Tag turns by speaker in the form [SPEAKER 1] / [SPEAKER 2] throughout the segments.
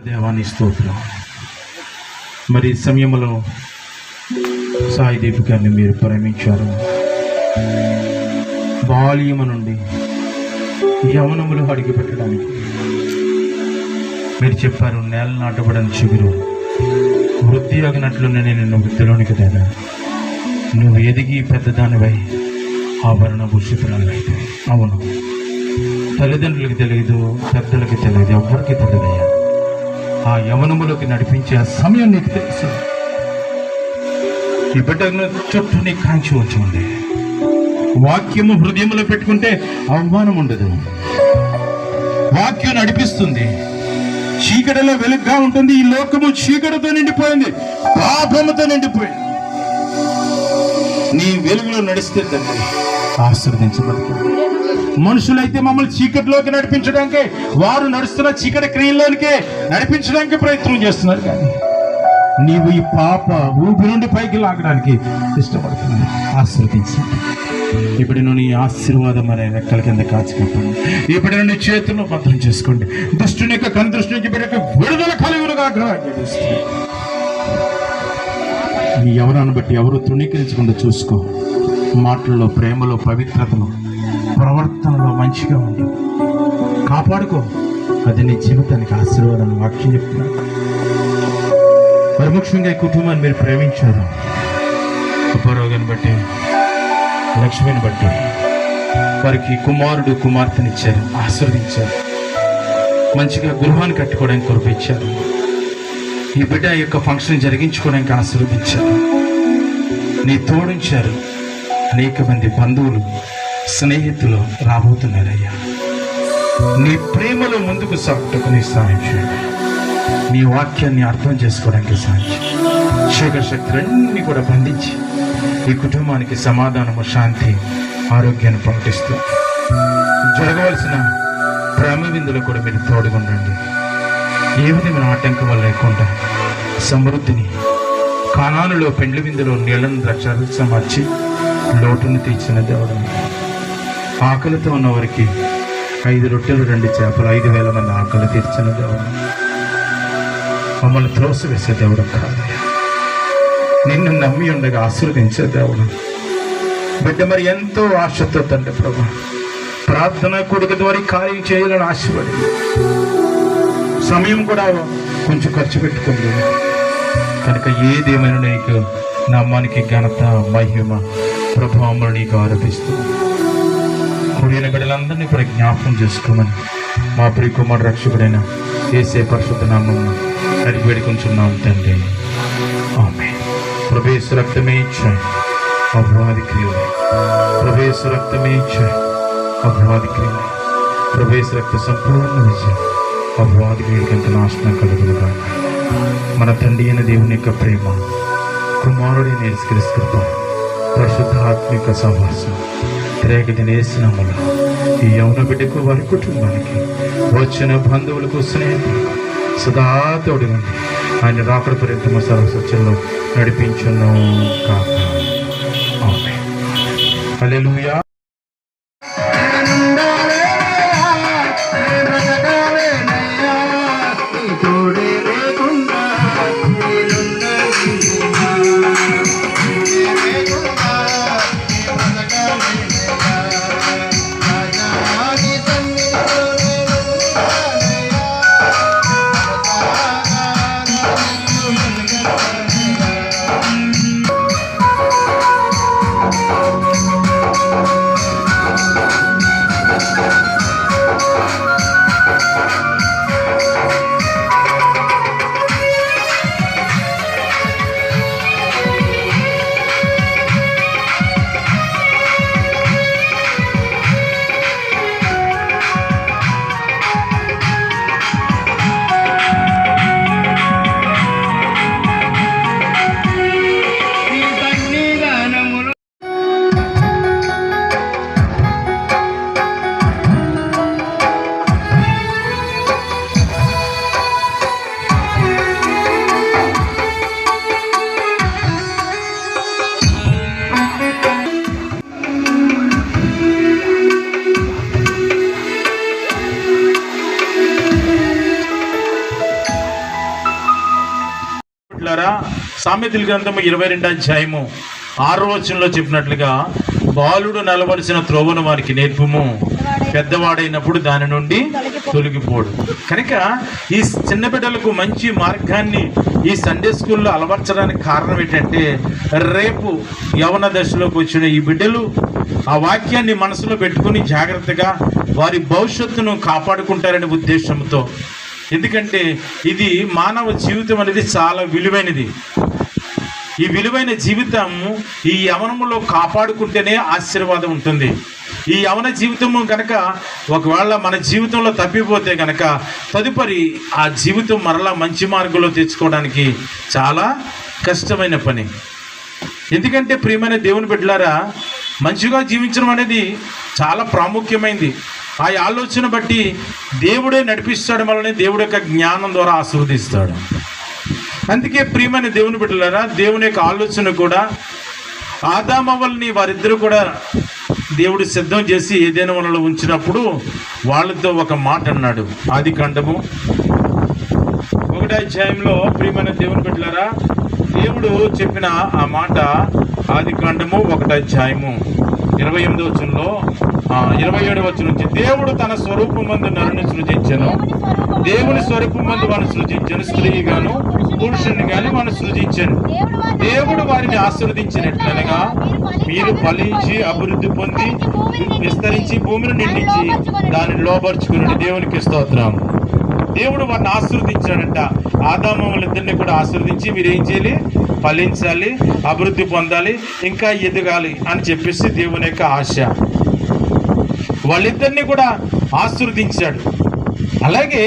[SPEAKER 1] దేవాని స్తోత్రం. మరి సమయంలో సాయి దీప్ గారిని మీరు ప్రేమించారు. బాల్యము నుండి యవనములు అడిగి పెట్టడానికి మీరు చెప్పారు, నేల నాటబడని చిగురు వృద్ధి అగినట్లు నేను నిన్ను వృద్ధిలోనికి తేగా, నువ్వు ఎదిగి పెద్దదానివై ఆభరణ భూషితురాలైతే. అవును, తల్లిదండ్రులకి తెలియదు, పెద్దలకి తెలియదు, ఎవరికి తెలియదయ్యా. ఆ యవనములోకి నడిపించే ఆ సమయం నీకు తెలుసు. ఈ బిడ్డ చుట్టూ నీ కాంక్ష ఉంచండి. వాక్యము హృదయంలో పెట్టుకుంటే అవమానం ఉండదు. వాక్యం నడిపిస్తుంది. చీకటిలో వెలుగుగా ఉంటుంది. ఈ లోకము చీకటితో నిండిపోయింది, పాపముతో నిండిపోయింది. నీ వెలుగులో నడిస్తే తండ్రి ఆశీర్వదించబడతాడు. మనుషులైతే మమ్మల్ని చీకటిలోకి నడిపించడానికి, వారు నడుస్తున్న చీకటి క్రియల్లోనికే నడిపించడానికి ప్రయత్నం చేస్తున్నారు. కానీ నీవు ఈ పాప ఊపి నుండి పైకి లాగడానికి ఇష్టపడుతున్నావు. ఆశీర్వదించండి. ఇప్పుడు నీ ఆశీర్వాదం అనే రెక్కల కింద కాచుకుంటాను. ఇప్పుడు నీ చేతుల్లో భద్రం చేసుకోండి. దుష్టుని యొక్క కనుదృష్టి నుంచి బిడ్డకు విడుదల కలుగునుగా ఆజ్ఞాపిస్తున్నాను. నీ ఎవరాన్ని బట్టి ఎవరు తృణీకరించకుండా చూసుకో. మాటల్లో, ప్రేమలో, పవిత్రతలో, ప్రవర్తనలో మంచిగా ఉండి కాపాడుకో. అది నీ జీవితానికి ఆశీర్వాదం. వాక్యం చెప్తున్నాను. మరి ముఖ్యంగా ఈ కుటుంబాన్ని మీరు ప్రేమించారు. ఉపరోగాన్ని బట్టి, లక్ష్మిని బట్టి వారికి కుమారుడు కుమార్తెనిచ్చారు, ఆశీర్వదించారు. మంచిగా గృహాన్ని కట్టుకోవడానికి కొరపించారు. ఈ బిడ్డ యొక్క ఫంక్షన్ జరిగించుకోవడానికి ఆశీర్వదించారు. నీ తోడించారు. అనేక మంది బంధువులు, స్నేహితులు రాబోతున్నారయ్యా. నీ ప్రేమలో ముందుకు సాగుటకు నీ సాయం చేయండి. నీ వాక్యాన్ని అర్థం చేసుకోవడానికి సాయం చేయండి. చీకటి శక్తులన్నీ కూడా బంధించి ఈ కుటుంబానికి సమాధానము, శాంతి, ఆరోగ్యాన్ని ప్రకటిస్తూ జరగవలసిన ప్రేమ విందులు కూడా మీరు తోడుగుండండి. ఏ విధమైన ఆటంకం లేకుండా సమృద్ధిని, కానానులో పెండ్లి విందులో నీళ్లను ద్రాక్షారసం మార్చి లోటును తీర్చిన దేవుడు, ఆకలితో ఉన్న వారికి 5 రొట్టెలు 2 చేపలు 5,000 మంది ఆకలి తీర్చిన దేవుడు, మమ్మల్ని త్రోసివేసే దేవుడు కాదయ్యా. నిన్ను నమ్మి ఉండగా ఆశీర్వదించే దేవుడు. బిడ్డ మరి ఎంతో ఆశతో తండ్రి ప్రభు ప్రార్థన కొడుకు ద్వారా కార్యం చేయాలని ఆశపడి సమయం కూడా కొంచెం ఖర్చు పెట్టుకుంది కనుక ఏదేమైనా నీకు నామానికి ఘనత, మహిమ, ప్రభావములు నీకు ఆరోపిస్తూ కూడిన బిడ్డలందరినీ కూడా జ్ఞాపకం చేసుకోమని మా ప్రియ కుమారుడు రక్షకుడైన యేసే పరిశుద్ధ నామమున అడిగి వేడుకొంచున్నాం తండ్రి. ఆమేన్. ప్రవేశ రక్తమే ఇచ్చాయి అపవాది క్రియలు, ప్రవేశ రక్తమే ఇచ్చాయి అపవాది క్రియలు, ప్రవేశ రక్త సంపూర్ణ విజయం అపవాది క్రియలకి ఎంత నాశనం కలుగునుగా. మన తండ్రి అయిన దేవుని యొక్క ప్రేమ, కుమారుడైన యేసుక్రీస్తు కృప, పరిశుద్ధ ఆత్మిక సహవాసం త్రేగదినేసినాములు ఈ యవన బిడ్డకు, వారి కుటుంబానికి, వచ్చిన బంధువులకు, స్నేహితులకు సదా తోడి ఉంది. ఆయన రాకడ పర్యంతమ సర్వసత్యంలో నడిపించును కాక. ఆమేన్. హల్లెలూయా. బిడ్డలారా, సామెతల గ్రంథము 22వ అధ్యాయము 6వ వచనంలో చెప్పినట్లుగా, బాలుడు నలవలసిన త్రోవను వారికి నేర్పుము, పెద్దవాడైనప్పుడు దాని నుండి తొలగిపోడు. కనుక ఈ చిన్న బిడ్డలకు మంచి మార్గాన్ని ఈ సండే స్కూల్లో అలవర్చడానికి కారణం ఏంటంటే, రేపు యవన దశలోకి వచ్చిన ఈ బిడ్డలు ఆ వాక్యాన్ని మనసులో పెట్టుకుని జాగ్రత్తగా వారి భవిష్యత్తును కాపాడుకుంటారనే ఉద్దేశంతో. ఎందుకంటే ఇది మానవ జీవితం అనేది చాలా విలువైనది. ఈ విలువైన జీవితం ఈ యవనములో కాపాడుకుంటేనే ఆశీర్వాదం ఉంటుంది. ఈ యవన జీవితము కనుక ఒకవేళ మన జీవితంలో తప్పిపోతే కనుక తదుపరి ఆ జీవితం మరలా మంచి మార్గంలో తెచ్చుకోవడానికి చాలా కష్టమైన పని. ఎందుకంటే ప్రియమైన దేవుని బిడ్డలారా, మంచిగా జీవించడం అనేది చాలా ప్రాముఖ్యమైనది. ఆ ఆలోచన బట్టి దేవుడే నడిపిస్తాడు, మనల్ని దేవుడి యొక్క జ్ఞానం ద్వారా ఆశీర్వదిస్తాడు. అందుకే ప్రియమైన దేవుని బిడ్డలారా, దేవుని యొక్క ఆలోచన కూడా ఆదామవ్వల్ని వారిద్దరూ కూడా దేవుడు సిద్ధం చేసి ఏదైనా వనలో ఉంచినప్పుడు వాళ్ళతో ఒక మాట అన్నాడు. ఆదికాండము 1వ అధ్యాయంలో ప్రియమైన దేవుని బిడ్డలారా, దేవుడు చెప్పిన ఆ మాట ఆదికాండము 1వ అధ్యాయము 28వ వచనంలో 27వ వచనం నుంచి, దేవుడు తన స్వరూపమందు నరుని సృజించెను, దేవుని స్వరూపమందు వారిని సృజించెను, స్త్రీ గాను పురుషుని గాని వారిని సృజించెను. దేవుడు వారిని ఆశీర్వదించినట్లనగా, మీరు ఫలించి అభివృద్ధి పొంది విస్తరించి భూమిని నిండించి దానిని లోపరుచుకుని. దేవునికి స్తోత్రం. దేవుడు వారిని ఆశీర్వదించాడంట. ఆదాము వాళ్ళిద్దరిని కూడా ఆశీర్వదించి మీరేం చేయాలి, ఫలించాలి, అభివృద్ధి పొందాలి, ఇంకా ఎదగాలి అని చెప్పేసి దేవుని యొక్క ఆశ. వాళ్ళిద్దరిని కూడా ఆశీర్వదించాడు. అలాగే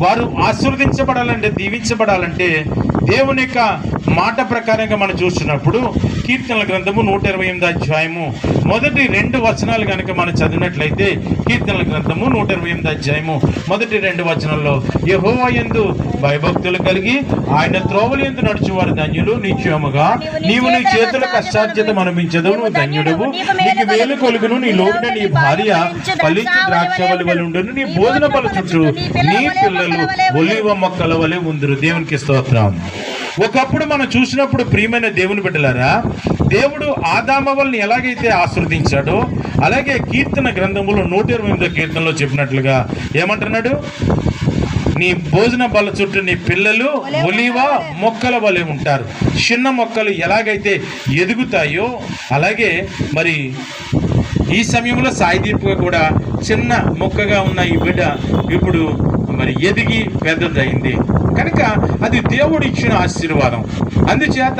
[SPEAKER 1] వారు ఆశీర్వదించబడాలంటే, దీవించబడాలంటే దేవుని యొక్క మాట ప్రకారంగా మనం చూస్తున్నప్పుడు కీర్తనల గ్రంథము 128వ అధ్యాయము మొదటి 2 వచనాలు కనుక మనం చదివినట్లయితే, కీర్తనల గ్రంథము 128వ అధ్యాయము మొదటి 2 వచనంలో, యెహోవా యందు భయభక్తులు కలిగి ఆయన త్రోవల యందు నడుచువారు ధన్యులు, నిశ్చయముగా నీవు నీ చేతుల కష్టార్జితం అనుభవించదు, నువ్వు ధన్యుడవు, నీకు వేలు కొలుగును, నీ లోబడిన నీ భార్య ఫలించి ద్రాక్షవల్లి వలె ఉండును, నీ భోజన బల చుట్టూ నీ పిల్లలు ఒలీవ మొక్కల వలె ఉందురు. దేవునికి స్తోత్రం. ఒకప్పుడు మనం చూసినప్పుడు ప్రియమైన దేవుని బిడ్డలారా, దేవుడు ఆదామవ్వల్ని ఎలాగైతే ఆశీర్వదించాడో అలాగే కీర్తన గ్రంథములో 128వ కీర్తనలో చెప్పినట్లుగా ఏమంటున్నాడు, నీ భోజన బల చుట్టూ నీ పిల్లలు ఒలీవ మొక్కల వలె ఉంటారు. చిన్న మొక్కలు ఎలాగైతే ఎదుగుతాయో అలాగే మరి ఈ సమయంలో సాయిదీప్గా కూడా చిన్న మొక్కగా ఉన్న ఈ బిడ్డ ఇప్పుడు మరి ఎదిగి పెద్దదైంది కనుక అది దేవుడు ఇచ్చిన ఆశీర్వాదం. అందుచేత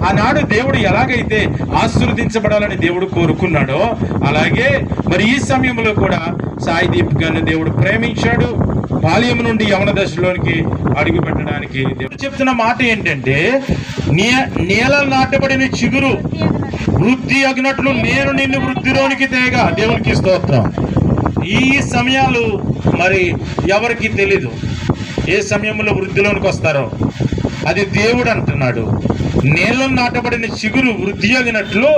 [SPEAKER 1] ఆనాడు దేవుడు ఎలాగైతే ఆశీర్వదించబడాలని దేవుడు కోరుకున్నాడో అలాగే మరి ఈ సమయంలో కూడా సాయిదీప్ గారిని దేవుడు ప్రేమించాడు. బాల్యం నుండి యవన దశలోనికి అడుగు పెట్టడానికి దేవుడు చెప్తున్న మాట ఏంటంటే, నేల నాటబడిన చిగురు వృద్ధి అగినట్లు నేను నిన్ను వృద్ధిలోనికి తేగా. దేవునికి స్తోత్రం. ఈ సమయాలు మరి ఎవరికి తెలీదు, ఏ సమయంలో వృద్ధిలోనికి వస్తారో అది దేవుడు అంటున్నాడు. నేలలో నాటబడిన చిగురు వృద్ధి అగినట్లు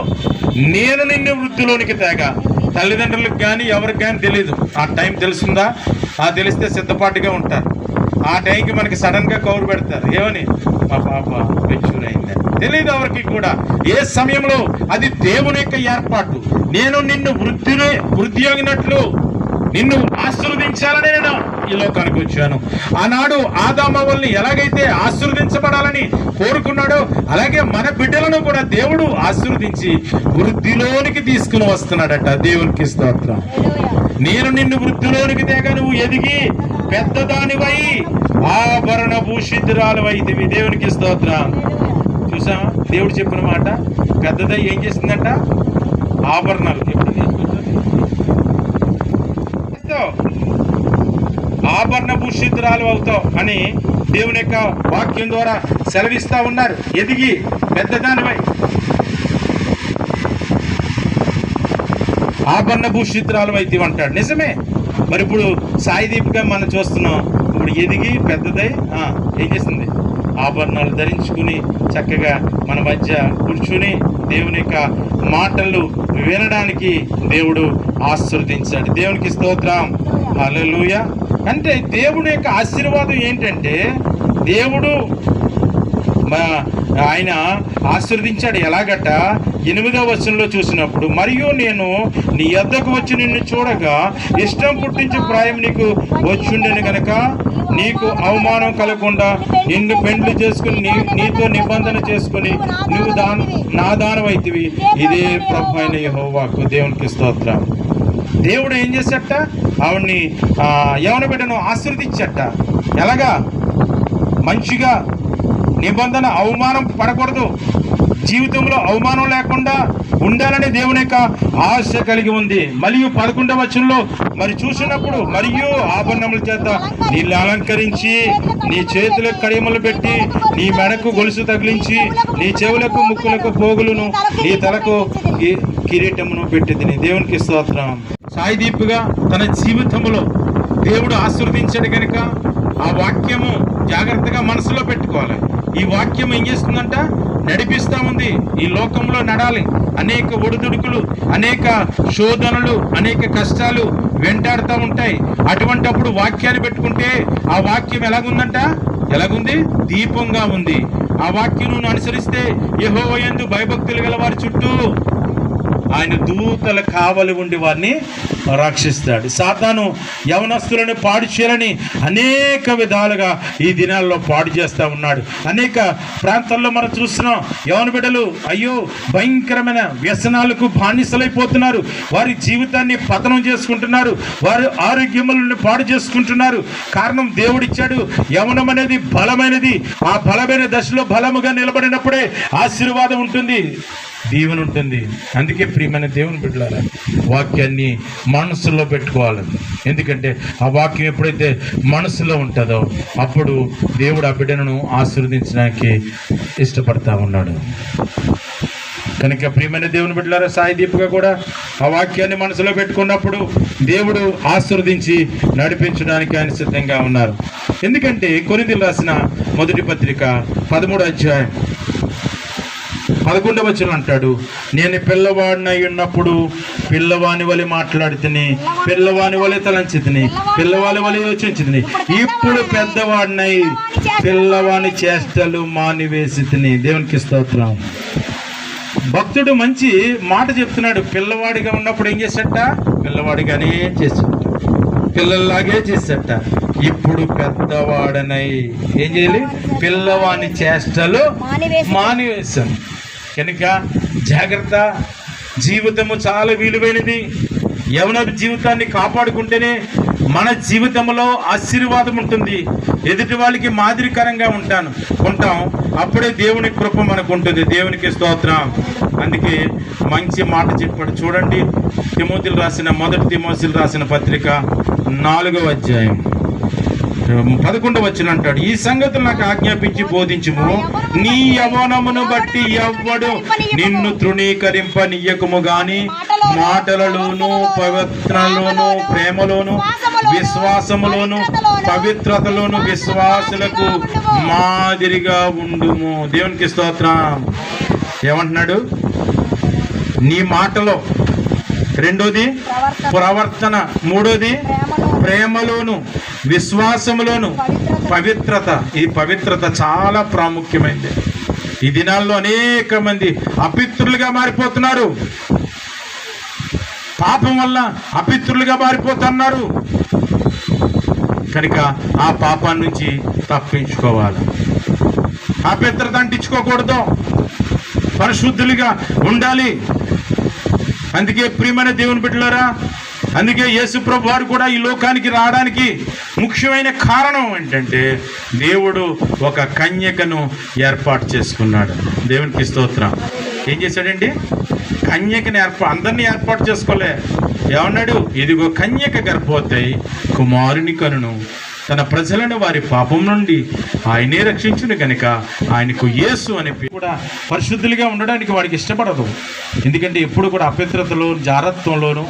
[SPEAKER 1] నేను నిన్ను వృద్ధిలోనికి తేగా. తల్లిదండ్రులకు కానీ ఎవరికి కానీ తెలీదు. ఆ టైం తెలుస్తుందా? ఆ తెలిస్తే సిద్ధపాటుగా ఉంటారు. ఆ టైంకి మనకి సడన్గా కౌరు పెడతారు, ఏమని, మా పాప మెచ్యూర్ అయిందని. తెలియదు ఎవరికి కూడా. ఏ సమయంలో అది దేవుని యొక్క ఏర్పాటు. నేను నిన్ను వృద్ధి అగినట్లు నిన్ను ఆశీర్వదించాలని నేను ఈ లోకానికి వచ్చాను. ఆనాడు ఆదామవ్వల్ని ఎలాగైతే ఆశీర్వదించబడాలని కోరుకున్నాడో అలాగే మన బిడ్డలను కూడా దేవుడు ఆశీర్వదించి వృద్ధిలోనికి తీసుకుని వస్తున్నాడట. దేవునికి స్తోత్రం. నేను నిన్ను వృద్ధిలోనికి తేగా నువ్వు ఎదిగి పెద్దదానివై ఆభరణ భూషితురాలవైతివి. దేవునికి స్తోత్రం. చూసామా దేవుడు చెప్పిన మాట? పెద్దదై ఏం చేసిందంట? ఆభరణాలు ఆభరణ భూషితురాలు అవుతావు అని దేవుని యొక్క వాక్యం ద్వారా సెలవిస్తా ఉన్నారు. ఎదిగి పెద్దదానివై ఆభరణ భూషితురాలు అయితే అంటాడు. నిజమే. మరి ఇప్పుడు సాయిదీప్గా మనం చూస్తున్నాం. ఇప్పుడు ఎదిగి పెద్దదై ఏం చేస్తుంది? ఆభరణాలు ధరించుకుని చక్కగా మన మధ్య కూర్చుని దేవుని యొక్క మాటలు వినడానికి దేవుడు ఆశీర్వదించాడు. దేవునికి స్తోత్రం. హల్లెలూయా. అంటే దేవుడి యొక్క ఆశీర్వాదం ఏంటంటే, దేవుడు ఆయన ఆశీర్వదించాడు. ఎలాగట 8వ వచనంలో చూసినప్పుడు, మరియు నేను నీ యొద్దకు వచ్చి నిన్ను చూడగా ఇష్టం పుట్టించే ప్రాయం నీకు వచ్చుండెను గనక నీకు అవమానం కలగకుండా నిన్ను పెండ్లి చేసుకుని నీతో నిబంధన చేసుకుని నువ్వు నా దానమైతివి. ఇదే ప్రభు అయిన యెహోవాకు. దేవునికి స్తోత్రం. దేవుడు ఏం చేశాట? ఆవిడ్ని యవన బిడ్డను ఆశీర్వదించట. ఎలాగా? మంచిగా నిబంధన, అవమానం పడకూడదు, జీవితంలో అవమానం లేకుండా ఉండాలని దేవుని యొక్క ఆశ కలిగి ఉంది. మరియు 11వ వచనంలో మరి చూసినప్పుడు, మరియు ఆభరణముల చేత నీళ్ళు అలంకరించి, నీ చేతులకు కడియములు పెట్టి, నీ మెడకు గొలుసు తగిలించి, నీ చెవులకు ముక్కులకు పోగులను, నీ తలకు కిరీటమును పెట్టింది. దేవునికి స్తోత్రం. సాయిదీపుగా తన జీవితంలో దేవుడు ఆశీర్వదించాడు కనుక ఆ వాక్యము జాగ్రత్తగా మనసులో పెట్టుకోవాలి. ఈ వాక్యం ఏం చేస్తుందంట? నడిపిస్తూ ఉంది. ఈ లోకంలో నడాలి. అనేక ఒడిదుడుకులు, అనేక శోధనలు, అనేక కష్టాలు వెంటాడుతూ ఉంటాయి. అటువంటప్పుడు వాక్యాన్ని పెట్టుకుంటే ఆ వాక్యం ఎలాగుందంట? ఎలాగుంది? దీపంగా ఉంది. ఆ వాక్యం నువ్వు అనుసరిస్తే యెహోవా యందు భయభక్తులు గల వారి చుట్టూ ఆయన దూతల కావలి ఉండి వారిని రక్షిస్తాడు. సాతాను యవనస్తులను పాడు చేయాలని అనేక విధాలుగా ఈ దినాల్లో పాడు చేస్తూ ఉన్నాడు. అనేక ప్రాంతాల్లో మనం చూస్తున్నాం. యవన బిడ్డలు అయ్యో భయంకరమైన వ్యసనాలకు బానిసలైపోతున్నారు. వారి జీవితాన్ని పతనం చేసుకుంటున్నారు. వారి ఆరోగ్యములను పాడు చేసుకుంటున్నారు. కారణం దేవుడిచ్చాడు. యవనం అనేది బలమైనది. ఆ బలమైన దశలో బలముగా నిలబడినప్పుడే ఆశీర్వాదం ఉంటుంది, దీవెన ఉంటుంది. అందుకే ప్రియమైన దేవుని బిడ్డలారా, వాక్యాన్ని మనసులో పెట్టుకోవాలి. ఎందుకంటే ఆ వాక్యం ఎప్పుడైతే మనసులో ఉంటుందో అప్పుడు దేవుడు ఆ బిడ్డను ఆశీర్వదించడానికి ఇష్టపడతా ఉన్నాడు. కనుక ప్రియమైన దేవుని బిడ్డలారా, సాయిదీపుగా కూడా ఆ వాక్యాన్ని మనసులో పెట్టుకున్నప్పుడు దేవుడు ఆశీర్వదించి నడిపించడానికి ఆయన సిద్ధంగా ఉన్నారు. ఎందుకంటే కొరింథీయులకు రాసిన మొదటి పత్రిక 13వ అధ్యాయం 11వ వచనం అంటాడు, నేను పిల్లవాడినై ఉన్నప్పుడు పిల్లవాని వలె మాట్లాడితిని, పిల్లవాని వలె తలంచితిని, పిల్లవాని వలె యోచించితిని. ఇప్పుడు పెద్దవాడినై పిల్లవాని చేష్టలు మానివేసితిని. దేవునికి స్తోత్రం. భక్తుడు మంచి మాట చెప్తున్నాడు. పిల్లవాడిగా ఉన్నప్పుడు ఏం చేసేట? పిల్లవాడిగానే చేసేట, పిల్లల్లాగే చేసేట. ఇప్పుడు పెద్దవాడనై ఏం చేయాలి? పిల్లవాని చేష్టలు మానివేశాను. కనుక జాగ్రత్త. జీవితము చాలా విలువైనది. యవన జీవితాన్ని కాపాడుకుంటేనే మన జీవితంలో ఆశీర్వాదం ఉంటుంది. ఎదుటి వాళ్ళకి మాదిరికరంగా ఉంటాం. అప్పుడే దేవుని కృప మనకు ఉంటుంది. దేవునికి స్తోత్రం. అందుకే మంచి మాట చెప్పాడు. చూడండి, మొదటి తిమోతిలు రాసిన పత్రిక 4వ అధ్యాయం 11వ వచనం అంటాడు, ఈ సంగతులు నాకు ఆజ్ఞాపించి బోధించుము. నీ యవ్వనమును బట్టి ఎవ్వడు నిన్ను తృణీకరింపనీయకుము గాని మాటలలోను, పవిత్రలోను, ప్రేమలోను, విశ్వాసములోను, పవిత్రతలోను విశ్వాసులకు మాదిరిగా ఉండుము. దేవునికి స్తోత్రం. ఏమంటున్నాడు? నీ మాటలో, రెండోది ప్రవర్తన, మూడోది ప్రేమలోను, విశ్వాసములోను, పవిత్రత. ఈ పవిత్రత చాలా ప్రాముఖ్యమైనది. ఈ దినాల్లో అనేక మంది అపిత్రులుగా మారిపోతున్నారు. పాపం వల్ల అపిత్రులుగా మారిపోతున్నారు. కనుక ఆ పాపాన్ని నుంచి తప్పించుకోవాలి. అపవిత్రత అంటించుకోకూడదు. పరిశుద్ధులుగా ఉండాలి. అందుకే ప్రియమైన దేవుని బిడ్డలారా, అందుకే యేసు ప్రభు వారు కూడా ఈ లోకానికి రావడానికి ముఖ్యమైన కారణం ఏంటంటే దేవుడు ఒక కన్యకను ఏర్పాటు చేసుకున్నాడు. దేవునికి స్తోత్రం. ఏం చేశాడండి? కన్యకని అందరినీ ఏర్పాటు చేసుకోలే. ఏమన్నాడు? ఇదిగో కన్యక గర్భవతి కుమారుని కనును, తన ప్రజలను వారి పాపం నుండి ఆయనే రక్షించును కనుక ఆయనకు యేసు అని కూడా పరిశుద్ధులుగా ఉండడానికి వాడికి ఇష్టపడదు. ఎందుకంటే ఎప్పుడు కూడా అపవిత్రతలో, జారత్వంలోను,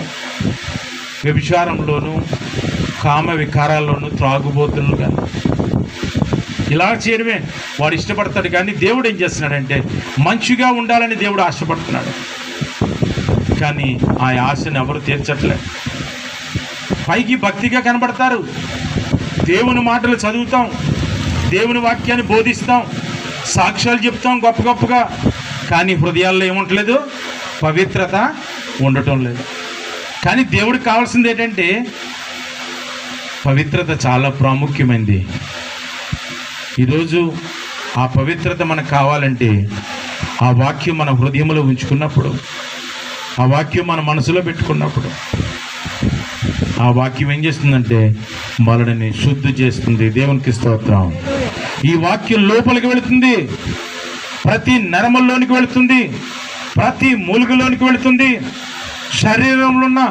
[SPEAKER 1] వ్యభిచారంలోను, కామ వికారాల్లోను, త్రాగుబోతులు కానీ ఇలా చేయడమే వాడు ఇష్టపడతాడు. కానీ దేవుడు ఏం చేస్తున్నాడంటే మంచిగా ఉండాలని దేవుడు ఆశపడుతున్నాడు. కానీ ఆ ఆశను ఎవరు తీర్చట్లేదు. పైకి భక్తిగా కనబడతారు, దేవుని మాటలు చదువుతాం, దేవుని వాక్యాన్ని బోధిస్తాం, సాక్ష్యాలు చెప్తాం గొప్ప గొప్పగా, కానీ హృదయాల్లో ఏముంటలేదు, పవిత్రత ఉండటం లేదు. కానీ దేవుడికి కావాల్సింది ఏంటంటే పవిత్రత చాలా ప్రాముఖ్యమైనది. ఈరోజు ఆ పవిత్రత మనకు కావాలంటే ఆ వాక్యం మన హృదయంలో ఉంచుకున్నప్పుడు, ఆ వాక్యం మన మనసులో పెట్టుకున్నప్పుడు, ఆ వాక్యం ఏం చేస్తుందంటే మనల్ని శుద్ధి చేస్తుంది. దేవునికి స్తోత్రం. ఈ వాక్యం లోపలికి వెళుతుంది, ప్రతి నరముల్లోనికి వెళుతుంది, ప్రతి మూలుగులోనికి వెళుతుంది. శరీరంలో ఉన్న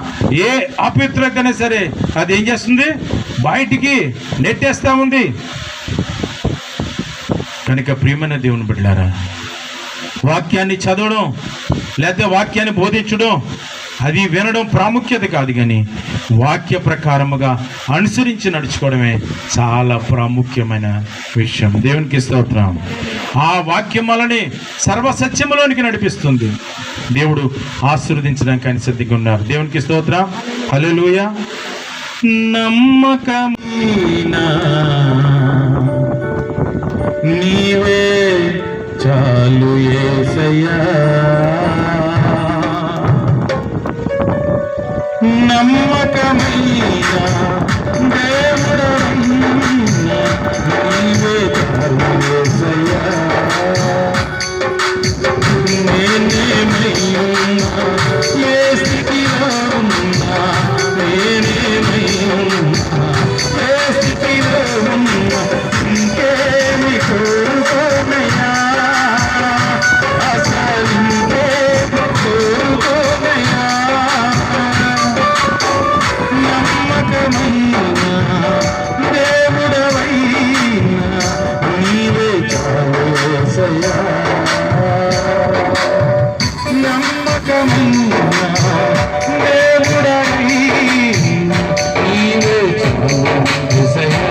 [SPEAKER 1] ఏ అపవిత్రత అయినా సరే అది ఏం చేస్తుంది, బయటికి నెట్టేస్తూ ఉంది. కనుక ప్రియమైన దేవుని బిడ్డలారా, వాక్యాన్ని చదవడం లేకపోతే వాక్యాన్ని బోధించడం అది వినడం ప్రాముఖ్యత కాదు, కానీ వాక్య ప్రకారముగా అనుసరించి నడుచుకోవడమే చాలా ప్రాముఖ్యమైన విషయం. దేవునికి స్తోత్రం. ఆ వాక్యం వలని సర్వసత్యములోనికి నడిపిస్తుంది. దేవుడు ఆశీర్వదించడానికి ఆయన సిద్ధంగా ఉన్నారు. దేవునికి స్తోత్రం. హల్లెలూయా. నమ్మకమైన నీవే చాలు యేసయ్యా, నమ్మకమైన దేవుడు నీవే చాలు యేసయ్యా. నేనేమయ్యున్నా ఏ స్థితిలో ఉన్నా, నేనేమయ్యున్నా ఏ స్థితిలో ఉన్నా, ఇంకేమి కోరుకోనయ్యా, అసలు ఇంకేమి కోరుకోనయ్యా. నమ్మకమైన దేవుడవైనా నీవే చాలు యేసయ్యా, నమ్మకమైన దేవుడవైనా నీవే చాలు యేసయ్యా.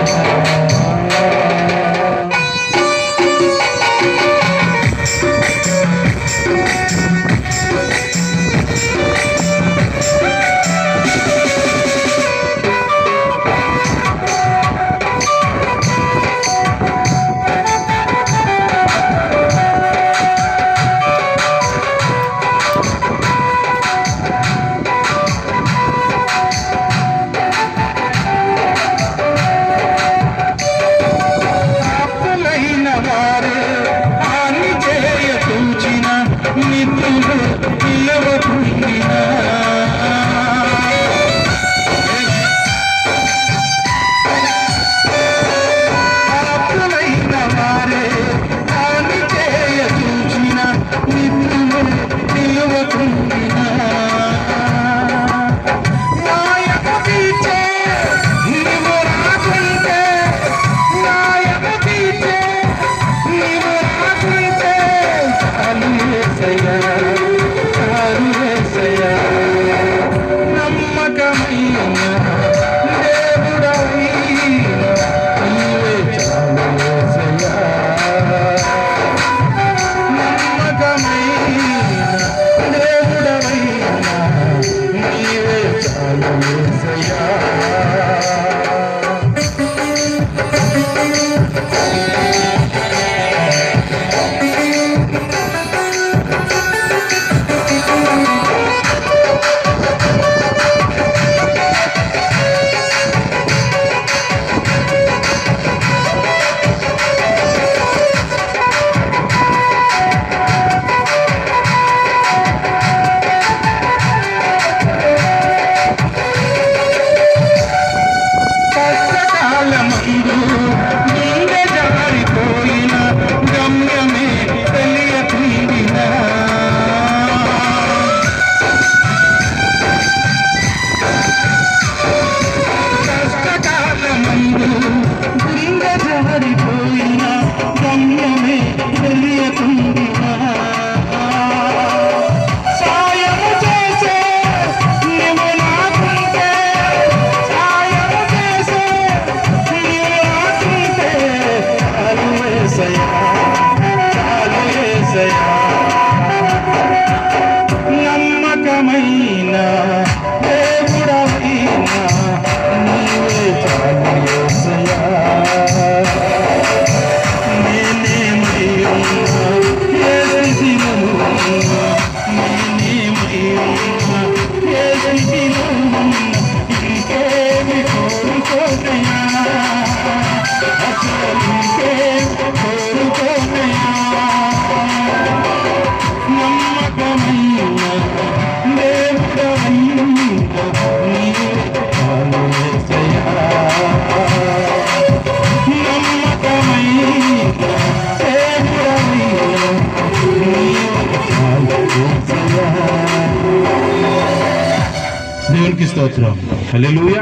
[SPEAKER 1] దేవునికి స్తోత్రం. హల్లెలూయా.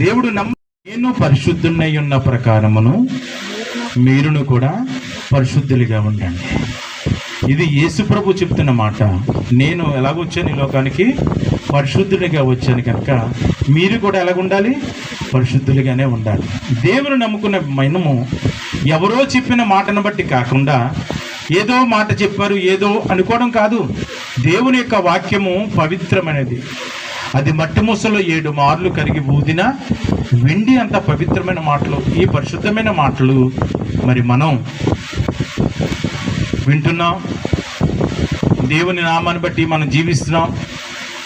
[SPEAKER 1] దేవుడు నేను పరిశుద్ధున్నై ఉన్న ప్రకారమును మీరును కూడా పరిశుద్ధులుగా ఉండండి. ఇది యేసు ప్రభు చెప్తున్న మాట. నేను ఎలాగొచ్చాను ఈ లోకానికి? పరిశుద్ధుడిగా వచ్చాను కనుక మీరు కూడా ఎలాగుండాలి? పరిశుద్ధులుగానే ఉండాలి. దేవుని నమ్ముకున్న మనము ఎవరో చెప్పిన మాటను బట్టి కాకుండా ఏదో మాట చెప్పారు ఏదో అనుకోవడం కాదు. దేవుని యొక్క వాక్యము పవిత్రమైనది. అది మట్టి మూసలో 7 మార్లు కరిగి ఊదిన వెండి అంత పవిత్రమైన మాటలు. ఈ పరిశుద్ధమైన మాటలు మరి మనం వింటున్నాం. దేవుని నామాన్ని బట్టి మనం జీవిస్తున్నాం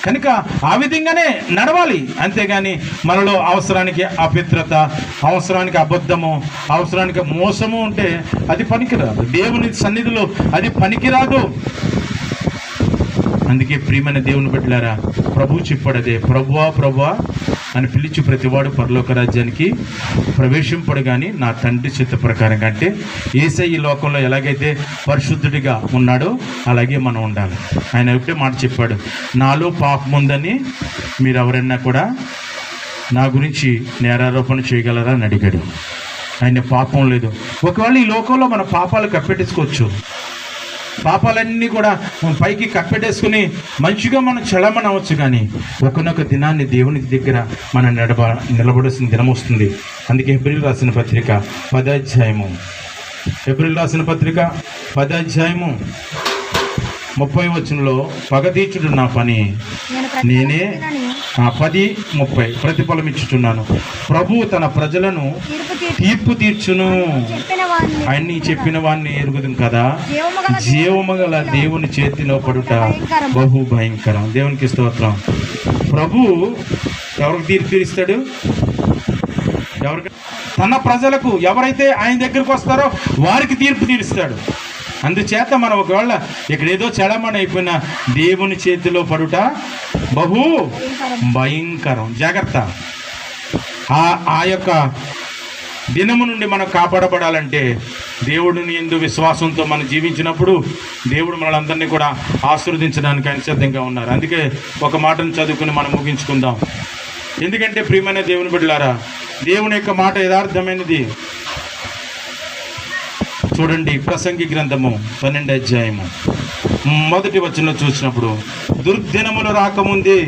[SPEAKER 1] కనుక ఆ విధంగానే నడవాలి. అంతేగాని మనలో అవసరానికి అపవిత్రత, అవసరానికి అబద్ధము, అవసరానికి మోసము ఉంటే అది పనికిరాదు. దేవుని సన్నిధిలో అది పనికిరాదు. అందుకే ప్రియమైన దేవుని బిడ్డలారా, ప్రభు చెప్పాడు అదే, ప్రభువా ప్రభువా అని పిలిచి ప్రతివాడు పరలోక రాజ్యానికి ప్రవేశింపడు కానీ నా తండ్రి చిత్త ప్రకారం. అంటే యేసయ్య ఈ లోకంలో ఎలాగైతే పరిశుద్ధుడిగా ఉన్నాడో అలాగే మనం ఉండాలి. ఆయన ఒకటే మాట చెప్పాడు, నాలో పాపం ఉందని మీరు ఎవరైనా కూడా నా గురించి నేరారోపణ చేయగలరా అని అడిగాడు. ఆయన పాపం లేదు. ఒకవేళ ఈ లోకంలో మన పాపాలు కప్పెట్టేసుకోవచ్చు. పాపాలన్నీ కూడా పైకి కప్పెట్టేసుకుని మంచిగా మనం చలమని అవ్వచ్చు. కానీ ఒకనొక దినాన్ని దేవుని దగ్గర మనం నిలబడాల్సిన దినం వస్తుంది. అందుకే హెబ్రీయులకు రాసిన పత్రిక 10వ అధ్యాయము, హెబ్రీయులకు రాసిన పత్రిక 10వ అధ్యాయము 30వ వచనంలో, పగ తీర్చుడు నా పని, నేనే 10:30 ప్రతిఫలం ఇచ్చుచున్నాను. ప్రభువు తన ప్రజలను తీర్పు తీర్చును. ఆయన్ని చెప్పిన వాడిని ఎరుగుదు కదా. జీవము గల దేవుని చేతిలో పడుట బహు భయంకరం. దేవునికి స్తోత్రం. ప్రభు ఎవరికి తీర్పు తీరుస్తాడు? ఎవరికి? తన ప్రజలకు. ఎవరైతే ఆయన దగ్గరకు వస్తారో వారికి తీర్పు తీరుస్తాడు. అందుచేత మనం ఒకవేళ ఇక్కడ ఏదో చెడమని అయిపోయిన దేవుని చేతిలో పడుట బహు భయంకరం. జాగ్రత్త. ఆ యొక్క దినము నుండి మనం కాపాడబడాలంటే దేవుడిని యందు విశ్వాసంతో మనం జీవించినప్పుడు దేవుడు మనలందరినీ కూడా ఆశీర్వదించడానికి ఆయన సిద్ధంగా ఉన్నారు. అందుకే ఒక మాటను చదువుకుని మనం ముగించుకుందాం. ఎందుకంటే ప్రియమైన దేవుని బిడ్డలారా, దేవుని యొక్క మాట యథార్థమైనది. చూడండి, ప్రసంగి గ్రంథము 12వ అధ్యాయము 1వ వచనంలో చూసినప్పుడు, దుర్దినములు రాకముందే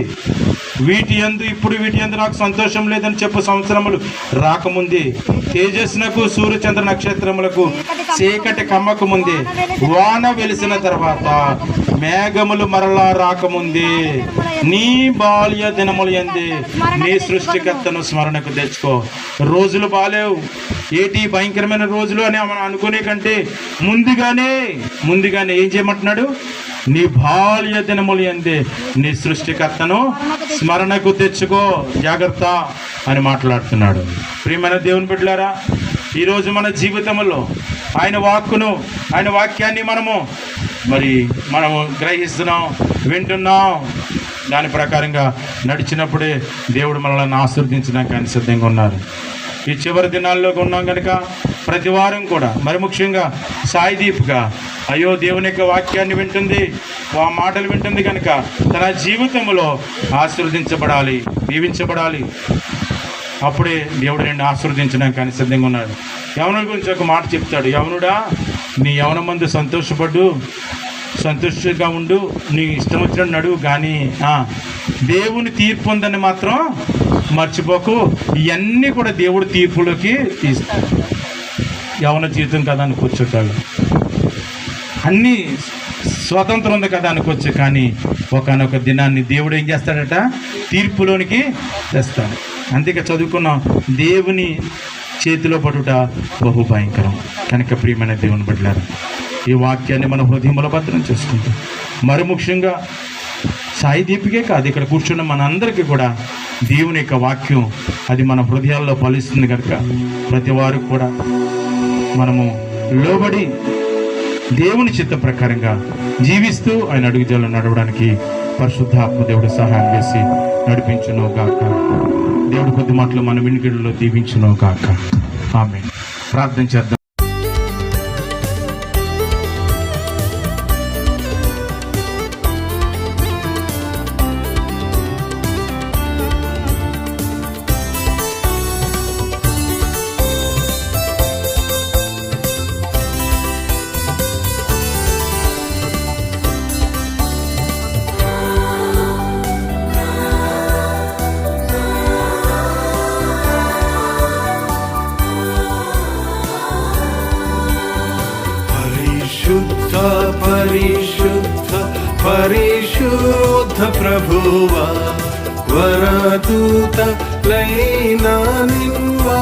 [SPEAKER 1] వీటి యందు నాకు సంతోషం లేదని చెప్పు సంవత్సరములు రాకముందే, తేజస్సునకు సూర్యచంద్ర నక్షత్రములకు చీకటి కమ్మక ముందే, వాన వెలిసిన తర్వాత, మేఘములు మరలా రాకముందే, నీ బాల్య దినములు యందే నీ సృష్టికర్తను స్మరణకు తెచ్చుకో. రోజులు బాలేవు, ఏటి భయంకరమైన రోజులు అని మనం అనుకునే కంటే ముందుగానే ఏం చేయమంటున్నాడు? నీ బాల్య దినములు యందే నీ సృష్టికర్తను స్మరణకు తెచ్చుకో, జాగ్రత్త అని మాట్లాడుతున్నాడు. ప్రియమైన దేవుని బిడ్డలారా, ఈరోజు మన జీవితంలో ఆయన వాక్కును, ఆయన వాక్యాన్ని మనము గ్రహిస్తున్నాం, వింటున్నాం. దాని ప్రకారంగా నడిచినప్పుడే దేవుడు మనల్ని ఆశీర్వదించడానికి ఆయన సిద్ధంగా ఉన్నారు. ఈ చివరి దినాల్లో ఉన్నాం కనుక ప్రతి వారం కూడా, మరి ముఖ్యంగా సాయిదీప్గా అయ్యో దేవుని యొక్క వాక్యాన్ని వింటుంది, ఆ మాటలు వింటుంది కనుక తన జీవితంలో ఆశీర్వదించబడాలి, దీవించబడాలి. అప్పుడే దేవుడు నిన్ను ఆశీర్వదించడానికి ఆయన సిద్ధంగా ఉన్నాడు. యవనుల గురించి ఒక మాట చెప్తాడు, యవనుడా నీ యవనమందు సంతోషంగా ఉండు, నీ ఇష్టం వచ్చినట్టు నడువు, కానీ దేవుని తీర్పు ఉందని మాత్రం మర్చిపోకు. ఇవన్నీ కూడా దేవుడు తీర్పులోకి తీస్తాడు. యవన జీవితం కదా అనుకోవచ్చు, అన్నీ స్వతంత్రం ఉంది కదా అనుకోవచ్చు, కానీ ఒకనొక దినాన్ని దేవుడు ఏం చేస్తాడట? తీర్పులోనికి తెస్తాడు. అందుకే చదువుకున్నాం, దేవుని చేతిలో పడుట బహు భయంకరం. కనుక ప్రియమైన దేవుని బిడ్డలారా, ఈ వాక్యాన్ని మన హృదయంలో భద్రం చేసుకుంటాం. మరి ముఖ్యంగా సాయిదీపికే కాదు, ఇక్కడ కూర్చున్న మనందరికీ కూడా దేవుని యొక్క వాక్యం అది మన హృదయాల్లో ఫలిస్తుంది కనుక ప్రతి వారు కూడా మనము లోబడి దేవుని చిత్త ప్రకారంగా జీవిస్తూ ఆయన అడుగుజాడల్లో నడవడానికి పరిశుద్ధాత్మ దేవుడు సహాయం చేసి నడిపించును గాక. దేవుడి కొద్ది మాటలు మన వినికిడిలో దీవించును గాక. ఆమేన్. ప్రార్థన చేద్దాం.
[SPEAKER 2] ప్రభువా వరదూత లైనా నిన్వార్నింపగలరా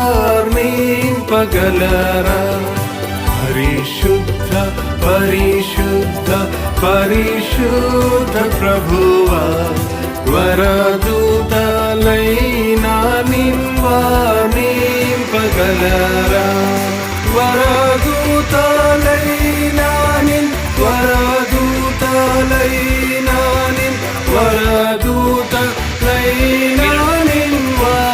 [SPEAKER 2] పరిశుద్ధ పరిశుద్ధ పరిశుద్ధ ప్రభువా వరదూత లైనా నిన్వార్నింపగలరా వరదూత లైనా వరదూత లైనా